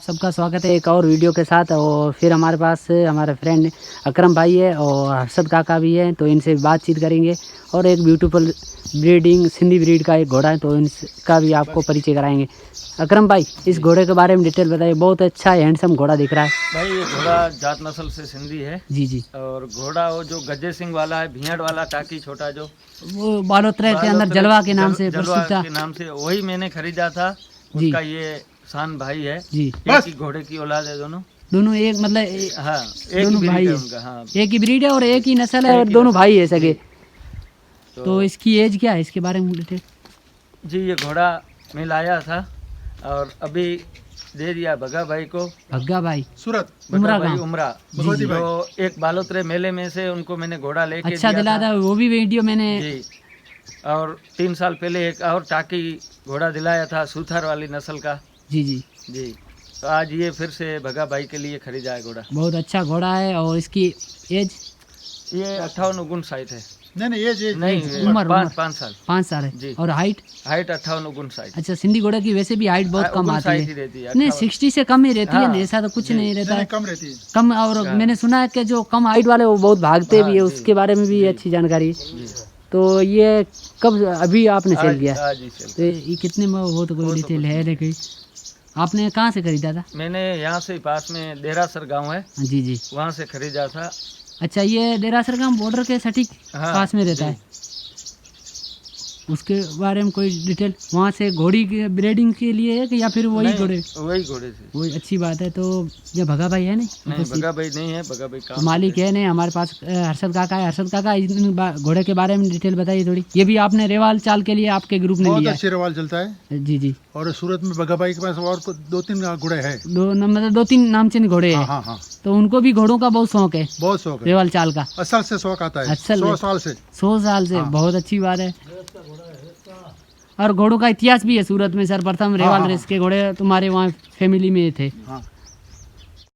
सबका स्वागत है एक और वीडियो के साथ। और फिर हमारे पास हमारे फ्रेंड अकरम भाई है और हर्षद काका भी है, तो इनसे बातचीत करेंगे। और एक ब्यूटीफुल ब्रीडिंग सिंधी ब्रीड का एक घोड़ा है, तो इनका भी आपको परिचय कराएंगे। अकरम भाई, इस घोड़े के बारे में डिटेल बताइए। बहुत अच्छा हैंडसम घोड़ा दिख रहा है भाई। ये घोड़ा जात नस्ल से सिंधी है। जी जी। और घोड़ा वो जो गज्जे सिंह वाला है, भियड़ वाला टाकी छोटा, जो वो बालोतरा के अंदर जलवा के नाम से जलवा प्रसिद्ध था के नाम से, वही मैंने खरीदा था। जी उसका ये शान भाई है जी। एक ही घोड़े की औलाद है दोनों। दोनों एक मतलब हाँ, एक दोनों ही भाई breed है है। उनका। हाँ, एक ही ब्रीड है और एक ही नस्ल है एक और ही दोनों नस्ल भाई है जी। सगे। तो इसकी एज क्या है, इसके बारे में डिटेल? जी, ये घोड़ा मैं लाया था और अभी दे दिया भगा भाई को। भग्गा भाई सूरत उमरा भाई गाँव। उमरा, भगवती भाई। तो एक बालोतरे मेले में से उनको मैंने घोड़ा लेके अच्छा दिला था, वो भी वीडियो मैंने जी। और 3 साल पहले एक और टाकी घोड़ा दिलाया था, सूथर वाली नस्ल का। जी जी। जी, तो आज ये फिर से भगा भाई के लिए खरीदा है घोड़ा। बहुत अच्छा घोड़ा है। और इसकी एज ये 58-59 है। नहीं ये नहीं, उम्र 5 साल 5 साल है। जी। और हाइट? हाइट 58-59। अच्छा, सिंधी घोड़े की वैसे भी हाइट बहुत कम आती 59 है। ही रहती है। नहीं, 60 से कम ही रहती है हाँ, ना, ऐसा तो कुछ जी। नहीं रहता है। कम रहती है। कम। और हाँ। मैंने सुना है कि जो कम हाइट वाले वो बहुत भागते हाँ, भी है, जी। उसके बारे में भी जी। अच्छी जानकारी है। जी। तो ये कब अभी आपने सेल किया? आज ही सेल। तो ये कितने में, वो तो कोई डिटेल है नहीं। आपने कहाँ से खरीदा था? मैंने यहाँ से पास में डेरासर गांव है, जी जी। वहाँ से खरीदा था। अच्छा, ये डेरासर गांव बॉर्डर के सटीक हाँ, पास में रहता जी। है। उसके बारे में कोई डिटेल? वहाँ से घोड़ी की ब्रीडिंग के लिए है कि या फिर वही नहीं, घोड़े? वही घोड़े से। वही, अच्छी बात है। तो ये भगा भाई है नहीं, भगा भाई नहीं है, भगा भाई तो काम मालिक है नहीं। हमारे पास हर्षद काका है। हर्षद काका, घोड़े के बारे में डिटेल बताइए थोड़ी। ये भी आपने रेवाल चाल के लिए आपके ग्रुप ने बहुत लिया अच्छे रवाल चलता है। है? जी जी। और सूरत में बगाबाई के पास और 2-3 घोड़े हैं। मतलब 2-3 नामचीन घोड़े हैं। हाँ। तो उनको भी घोड़ों का बहुत शौक है, बहुत शौक है। रेवाल चाल का। असल से शौक आता है। असल 100 में। साल से। 100 साल से। हाँ। बहुत अच्छी बात है। और घोड़ों का इतिहास भी है सूरत में। सर्वप्रथम रेवाल हाँ। रेस के घोड़े तुम्हारे वहाँ फैमिली में थे। हाँ।